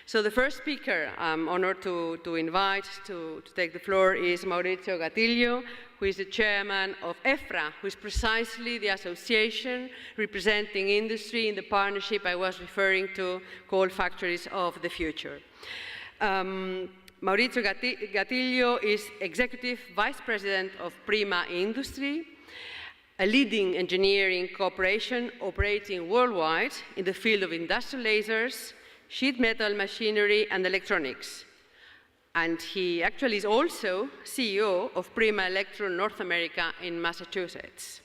So the first speaker I'm honored to invite to take the floor is Maurizio Gattiglio, who is the chairman of EFFRA, who is precisely the association representing industry in the partnership I was referring to, called Factories of the Future. Maurizio Gattiglio is Executive Vice President of Prima Industry, a leading engineering corporation operating worldwide in the field of industrial lasers, sheet metal machinery and electronics. And he actually is also CEO of Prima Electro North America in Massachusetts.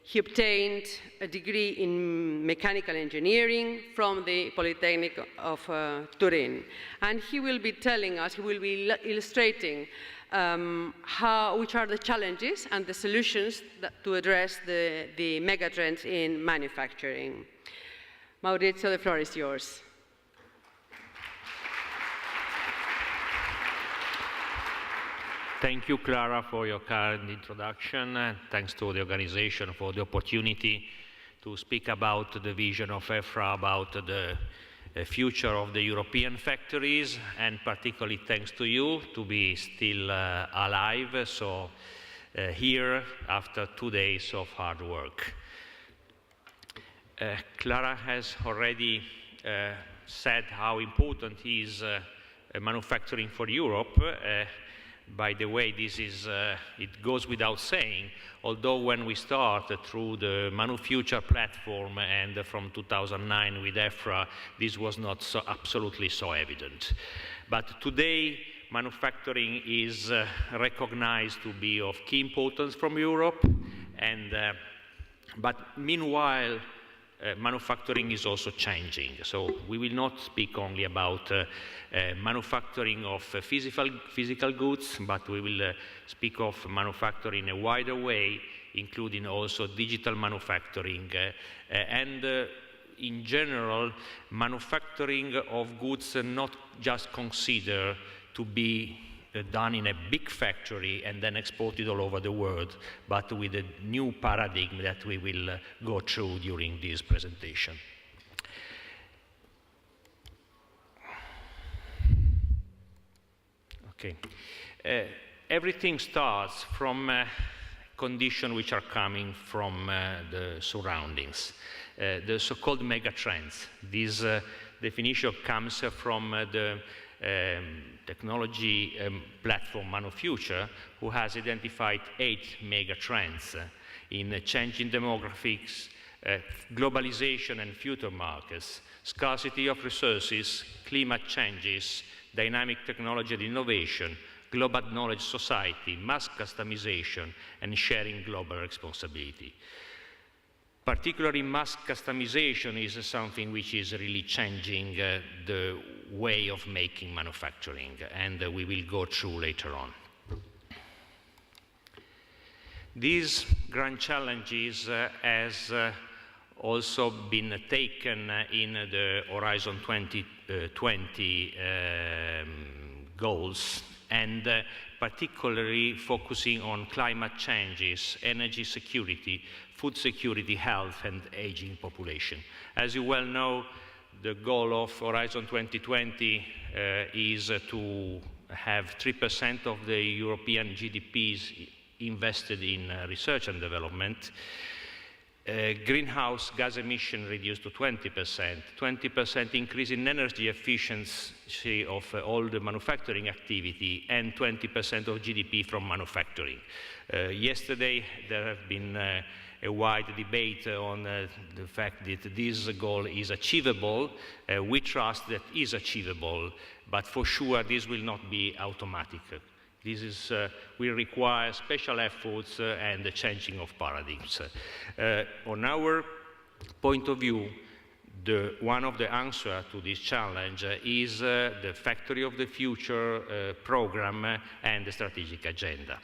He obtained a degree in mechanical engineering from the Polytechnic of Turin. And he will be telling us, he will be illustrating which are the challenges and the solutions to address the megatrends in manufacturing. Maurizio, the floor is yours. Thank you, Clara, for your kind introduction. Thanks to the organization for the opportunity to speak about the vision of EFFRA, about the future of the European factories, and particularly thanks to you to be still alive, so here after 2 days of hard work. Clara has already said how important is manufacturing for Europe. By the way, this is, it goes without saying, although when we start through the ManuFuture platform and from 2009 with EFFRA, this was not so absolutely so evident. But today, manufacturing is recognized to be of key importance from Europe, and, but meanwhile, manufacturing is also changing. So we will not speak only about manufacturing of physical goods, but we will speak of manufacturing in a wider way, including also digital manufacturing. In general, manufacturing of goods not just considered to be done in a big factory and then exported all over the world, but with a new paradigm that we will go through during this presentation. Okay. Everything starts from conditions which are coming from the surroundings, the so-called megatrends. This definition comes from the technology platform ManuFuture, who has identified 8 megatrends in changing demographics, globalization and future markets, scarcity of resources, climate changes, dynamic technology and innovation, global knowledge society, mass customization, and sharing global responsibility. Particularly mass customization is something which is really changing the way of making manufacturing, and we will go through later on. These grand challenges has also been taken in the Horizon 2020 goals, and particularly focusing on climate changes, energy security, food security, health, and aging population. As you well know, the goal of Horizon 2020 is to have 3% of the European GDPs invested in research and development, greenhouse gas emission reduced to 20% increase in energy efficiency of all the manufacturing activity, and 20% of GDP from manufacturing. Yesterday, there have been a wide debate on the fact that this goal is achievable. We trust that it is achievable, but for sure this will not be automatic. This is, will require special efforts and the changing of paradigms. On our point of view, one of the answers to this challenge is the Factory of the Future program and the strategic agenda.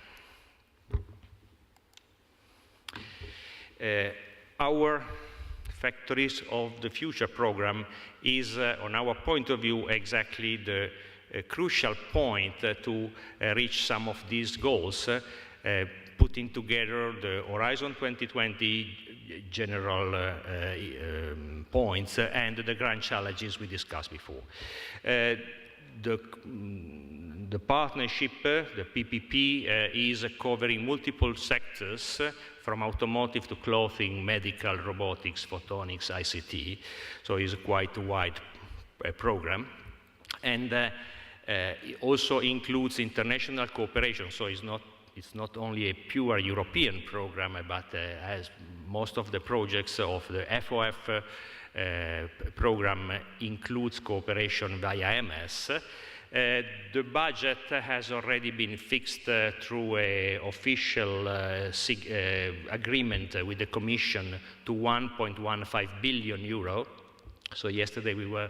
Our Factories of the Future program is, on our point of view, exactly the crucial point to reach some of these goals, putting together the Horizon 2020 general points and the grand challenges we discussed before. The partnership, the PPP, is covering multiple sectors, from automotive to clothing, medical, robotics, photonics, ICT. So it's quite a wide program. And it also includes international cooperation. So it's not only a pure European program, but as most of the projects of the FOF program includes cooperation via MS. The budget has already been fixed through an official agreement with the Commission to 1.15 billion euro. So yesterday we were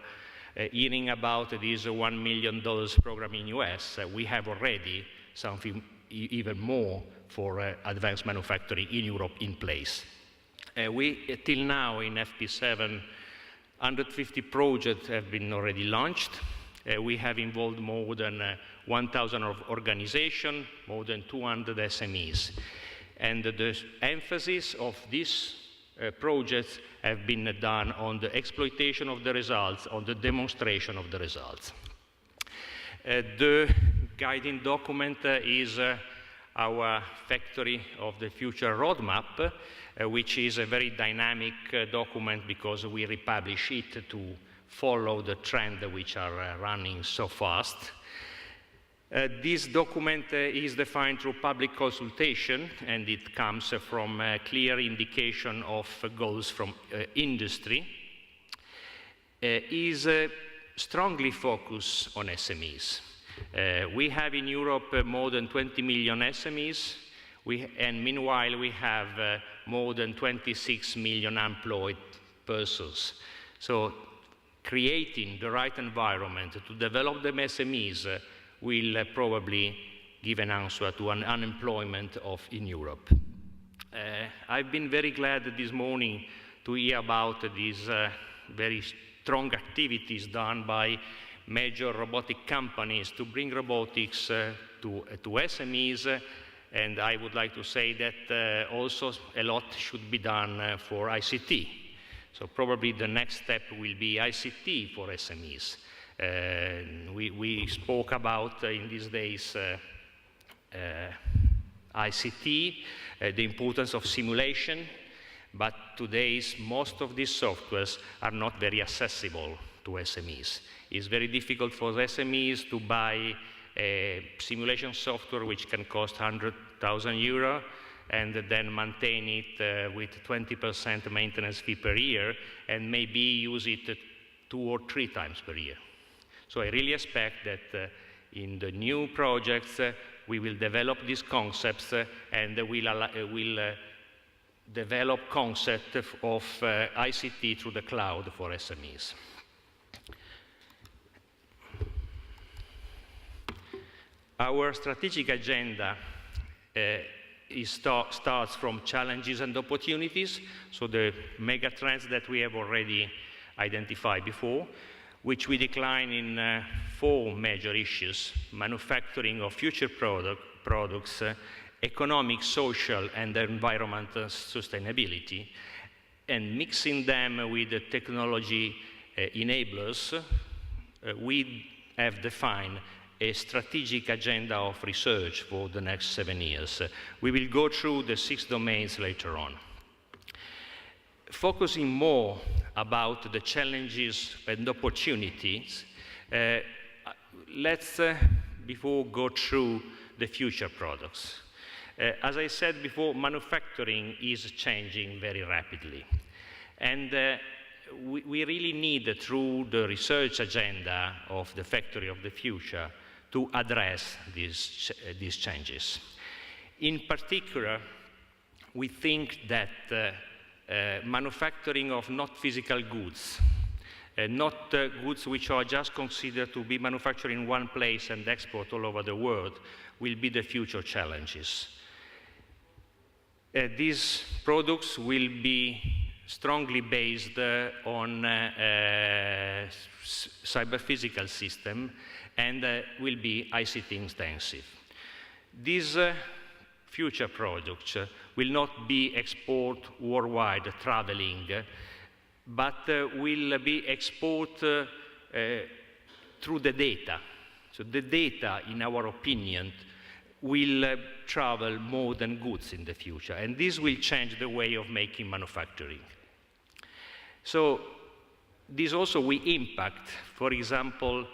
hearing about this $1 million program in US. We have already something even more for advanced manufacturing in Europe in place. Till now in FP7, 150 projects have been already launched. We have involved more than 1,000 organizations, more than 200 SMEs. And the emphasis of these projects have been done on the exploitation of the results, on the demonstration of the results. The guiding document is our Factory of the Future roadmap, which is a very dynamic document because we republish it to follow the trend which are running so fast. This document is defined through public consultation, and it comes from a clear indication of goals from industry. Is strongly focused on SMEs. We have in Europe more than 20 million SMEs, and meanwhile we have more than 26 million employed persons. So creating the right environment to develop the SMEs will probably give an answer to an unemployment in Europe. I've been very glad this morning to hear about these very strong activities done by major robotic companies to bring robotics to SMEs, and I would like to say that also a lot should be done for ICT. So probably the next step will be ICT for SMEs. We spoke about in these days ICT, the importance of simulation, but today's most of these softwares are not very accessible to SMEs. It's very difficult for SMEs to buy a simulation software which can cost 100,000 euro and then maintain it with 20% maintenance fee per year and maybe use it 2 or 3 times per year. So I really expect that in the new projects we will develop these concepts and we'll develop concept of ICT through the cloud for SMEs. Our strategic agenda starts from challenges and opportunities, so the megatrends that we have already identified before, which we decline in 4 major issues: manufacturing of future products, economic, social, and environmental sustainability, and mixing them with the technology enablers. We have defined a strategic agenda of research for the next 7 years. We will go through the 6 domains later on. Focusing more about the challenges and opportunities, let's before go through the future products. As I said before, manufacturing is changing very rapidly. And we really need, through the research agenda of the Factory of the Future, to address these changes. In particular, we think that manufacturing of not physical goods, not goods which are just considered to be manufactured in one place and export all over the world, will be the future challenges. These products will be strongly based on cyber-physical system and will be ICT intensive. These future products will not be exported worldwide, traveling, but will be exported through the data. So the data, in our opinion, will travel more than goods in the future, and this will change the way of making manufacturing. So this also will impact, for example,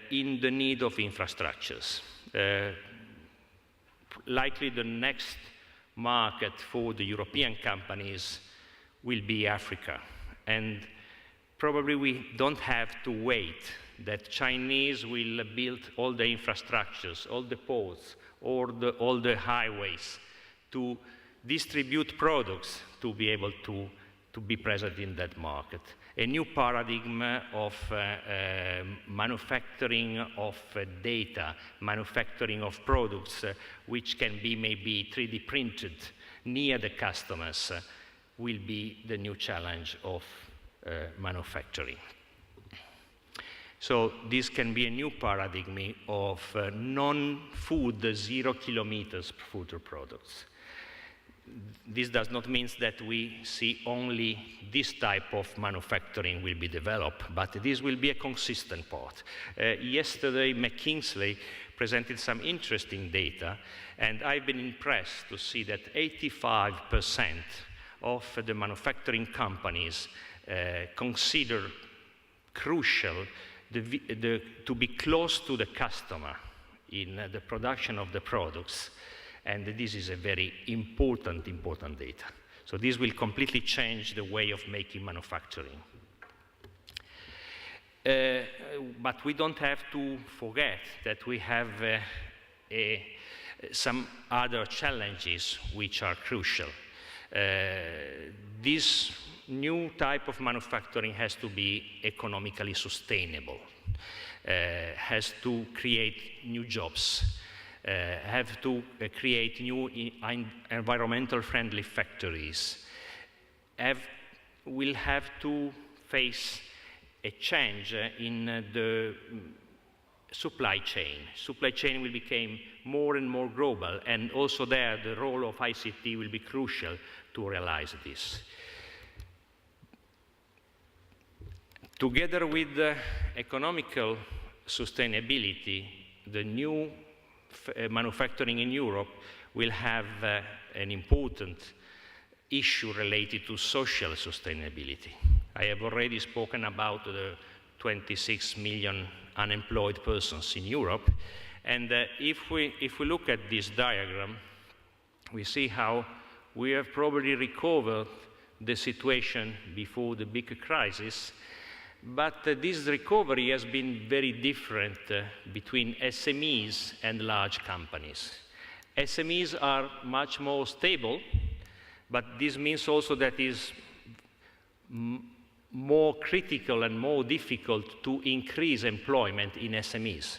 in the need of infrastructures. Likely the next market for the European companies will be Africa, and probably we don't have to wait that Chinese will build all the infrastructures, all the ports, or all the highways to distribute products to be able to be present in that market. A new paradigm of manufacturing of data, manufacturing of products which can be maybe 3D printed near the customers will be the new challenge of manufacturing. So this can be a new paradigm of non-food, 0 kilometers food products. This does not mean that we see only this type of manufacturing will be developed, but this will be a consistent part. Yesterday, McKinsey presented some interesting data, and I've been impressed to see that 85% of the manufacturing companies consider crucial to be close to the customer in the production of the products. And this is a very important data. So this will completely change the way of making manufacturing. But we don't have to forget that we have some other challenges which are crucial. This new type of manufacturing has to be economically sustainable, has to create new jobs, have to create new environmental friendly factories, will have to face a change in the supply chain. Supply chain will become more and more global, and also there the role of ICT will be crucial to realize this. Together with economical sustainability, the new manufacturing in Europe will have an important issue related to social sustainability. I have already spoken about the 26 million unemployed persons in Europe, and if we look at this diagram, we see how we have probably recovered the situation before the big crisis. But this recovery has been very different between SMEs and large companies. SMEs are much more stable, but this means also that it is more critical and more difficult to increase employment in SMEs.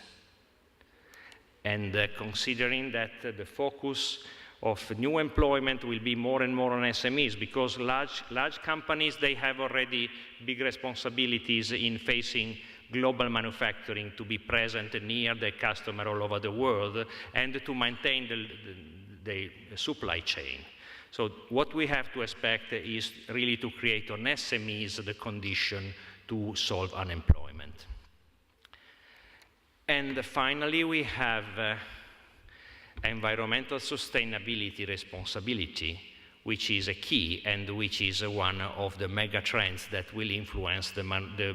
And considering that the focus of new employment will be more and more on SMEs, because large companies, they have already big responsibilities in facing global manufacturing, to be present near the customer all over the world, and to maintain the supply chain. So what we have to expect is really to create on SMEs the condition to solve unemployment. And finally, we have environmental sustainability responsibility, which is a key and which is one of the mega trends that will influence the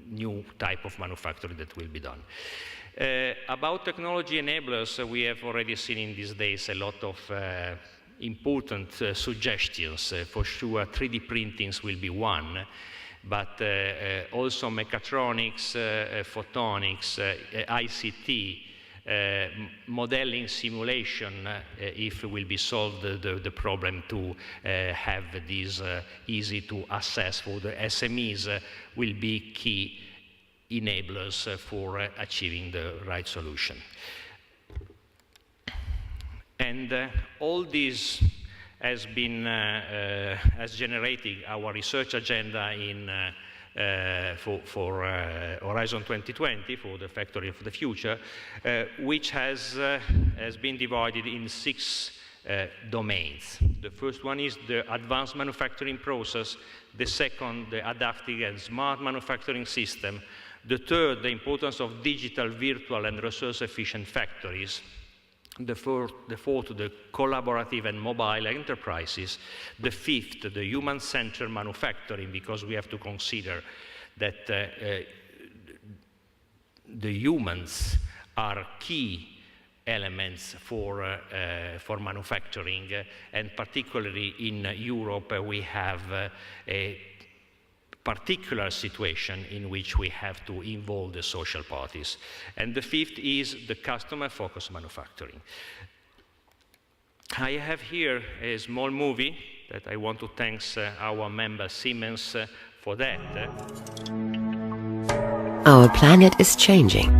new type of manufacturing that will be done. About technology enablers, we have already seen in these days a lot of important suggestions. For sure, 3D printings will be one, but also mechatronics, photonics, ICT, modeling simulation, if it will be solved the problem to have this easy to assess for the SMEs, will be key enablers for achieving the right solution. And all this has been has generated our research agenda in for Horizon 2020, for the Factory of the Future, which has been divided in 6 domains. The first one is the advanced manufacturing process, the second, the adaptive and smart manufacturing system, the third, the importance of digital, virtual, and resource-efficient factories, the fourth, the collaborative and mobile enterprises, the fifth, the human-centered manufacturing, because we have to consider that the humans are key elements for manufacturing, and particularly in Europe, we have a particular situation in which we have to involve the social parties. And the fifth is the customer-focused manufacturing. I have here a small movie that I want to thank our member Siemens for that. Our planet is changing.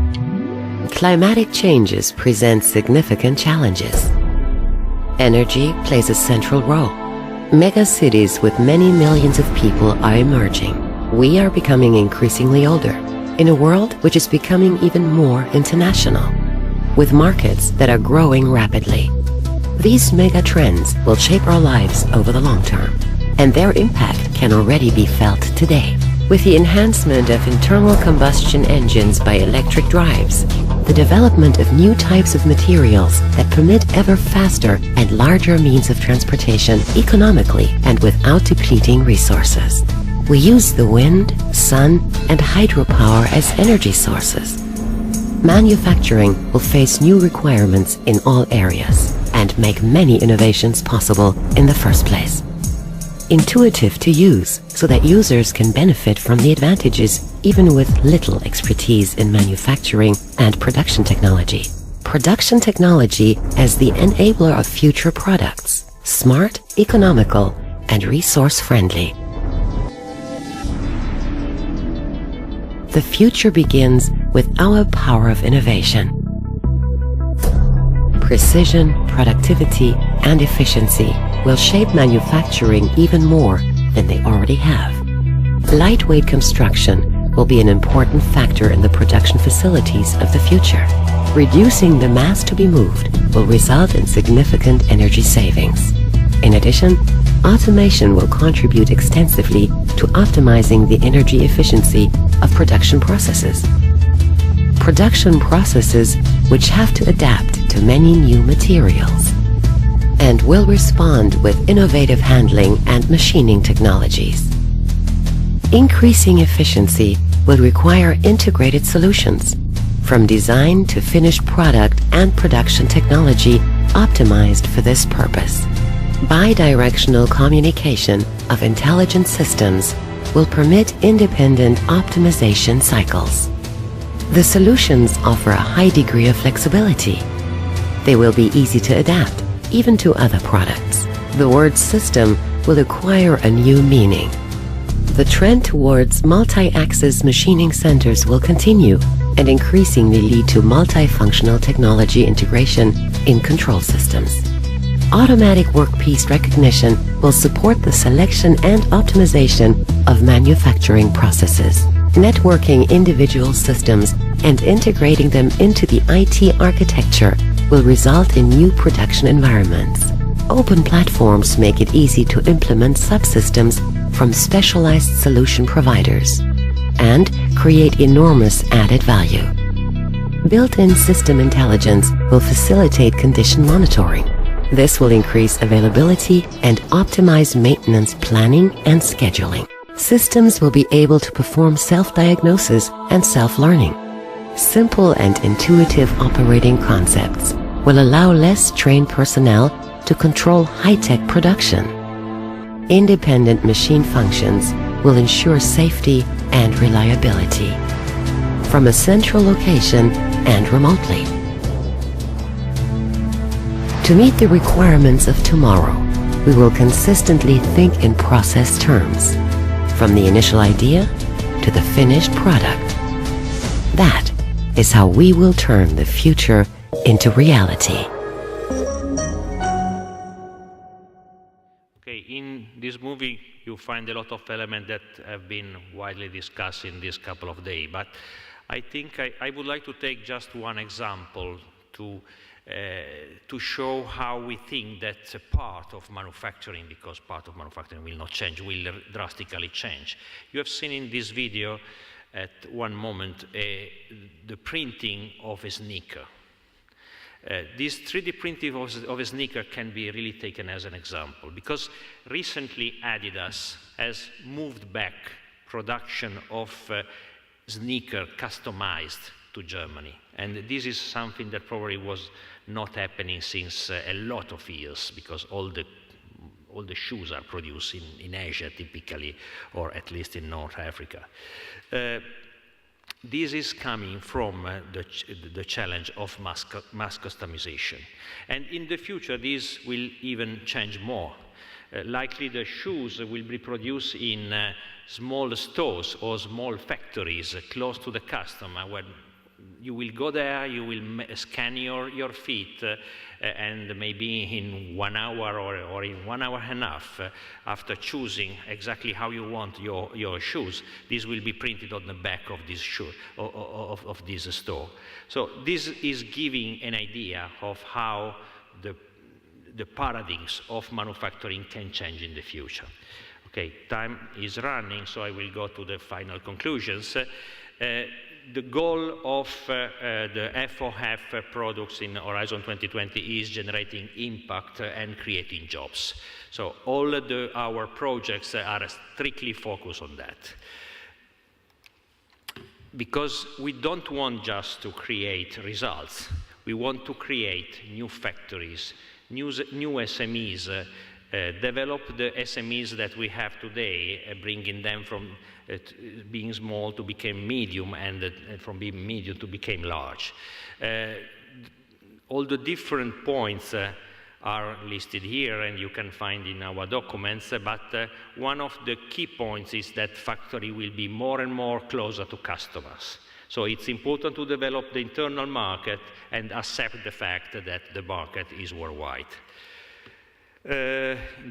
Climatic changes present significant challenges. Energy plays a central role. Mega cities with many millions of people are emerging. We are becoming increasingly older, in a world which is becoming even more international, with markets that are growing rapidly. These mega trends will shape our lives over the long term, and their impact can already be felt today. With the enhancement of internal combustion engines by electric drives, the development of new types of materials that permit ever faster and larger means of transportation economically and without depleting resources. We use the wind, sun, and hydropower as energy sources. Manufacturing will face new requirements in all areas and make many innovations possible in the first place. Intuitive to use, so that users can benefit from the advantages even with little expertise in manufacturing and production technology. Production technology as the enabler of future products, smart, economical, and resource-friendly. The future begins with our power of innovation. Precision, productivity, and efficiency will shape manufacturing even more than they already have. Lightweight construction will be an important factor in the production facilities of the future. Reducing the mass to be moved will result in significant energy savings. In addition, automation will contribute extensively to optimizing the energy efficiency of production processes. Production processes which have to adapt to many new materials and will respond with innovative handling and machining technologies. Increasing efficiency will require integrated solutions, from design to finished product and production technology optimized for this purpose. Bidirectional communication of intelligent systems will permit independent optimization cycles. The solutions offer a high degree of flexibility. They will be easy to adapt, even to other products. The word system will acquire a new meaning. The trend towards multi-axis machining centers will continue and increasingly lead to multifunctional technology integration in control systems. Automatic workpiece recognition will support the selection and optimization of manufacturing processes. Networking individual systems and integrating them into the IT architecture will result in new production environments. Open platforms make it easy to implement subsystems from specialized solution providers and create enormous added value. Built-in system intelligence will facilitate condition monitoring. This will increase availability and optimize maintenance planning and scheduling. Systems will be able to perform self-diagnosis and self-learning. Simple and intuitive operating concepts will allow less trained personnel to control high-tech production. Independent machine functions will ensure safety and reliability from a central location and remotely. To meet the requirements of tomorrow, we will consistently think in process terms, from the initial idea to the finished product. That is how we will turn the future into reality. Okay, in this movie you find a lot of elements that have been widely discussed in this couple of days, but I think I would like to take just one example to to show how we think that part of manufacturing, because part of manufacturing will not change, will drastically change. You have seen in this video at one moment the printing of a sneaker. This 3D printing of a sneaker can be really taken as an example, because recently Adidas has moved back production of sneaker customized to Germany. And this is something that probably was not happening since a lot of years, because all the shoes are produced in Asia typically, or at least in North Africa. This is coming from the challenge of mass customization. And in the future, this will even change more. Likely the shoes will be produced in small stores or small factories close to the customer, where you will go there, you will scan your feet, and maybe in 1 hour or in 1 hour and a half, after choosing exactly how you want your shoes, this will be printed on the back of this shoe, of this store. So this is giving an idea of how the paradigms of manufacturing can change in the future. Okay, time is running, so I will go to the final conclusions. The goal of the EFFRA products in Horizon 2020 is generating impact and creating jobs. So all our projects are strictly focused on that. Because we don't want just to create results. We want to create new factories, new SMEs, develop the SMEs that we have today, bringing them from being small to become medium, and from being medium to become large. All the different points are listed here, and you can find in our documents, but one of the key points is that factory will be more and more closer to customers. So it's important to develop the internal market and accept the fact that the market is worldwide.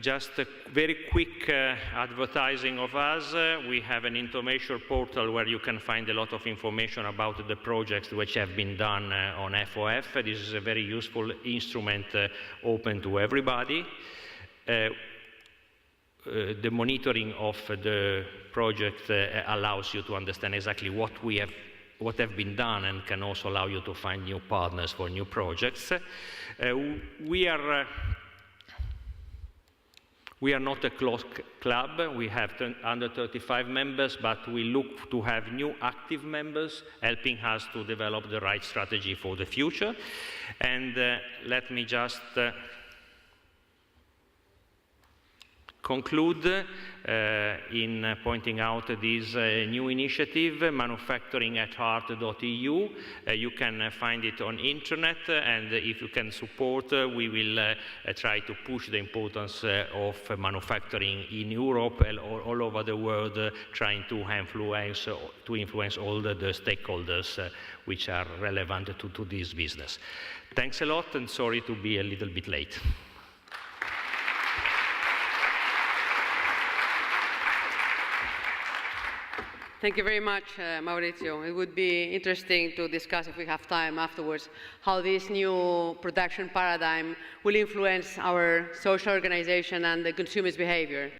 Just a very quick advertising of us. We have an information portal where you can find a lot of information about the projects which have been done on FOF. This is a very useful instrument open to everybody. The monitoring of the project allows you to understand exactly what have been done, and can also allow you to find new partners for new projects. We are not a closed club. We have under 35 members, but we look to have new active members, helping us to develop the right strategy for the future. And let me just conclude in pointing out this new initiative, manufacturingatheart.eu. You can find it on internet, and if you can support, we will try to push the importance of manufacturing in Europe and all over the world, trying to influence all the stakeholders which are relevant to this business. Thanks a lot, and sorry to be a little bit late. Thank you very much, Maurizio. It would be interesting to discuss, if we have time afterwards, how this new production paradigm will influence our social organization and the consumer's behavior.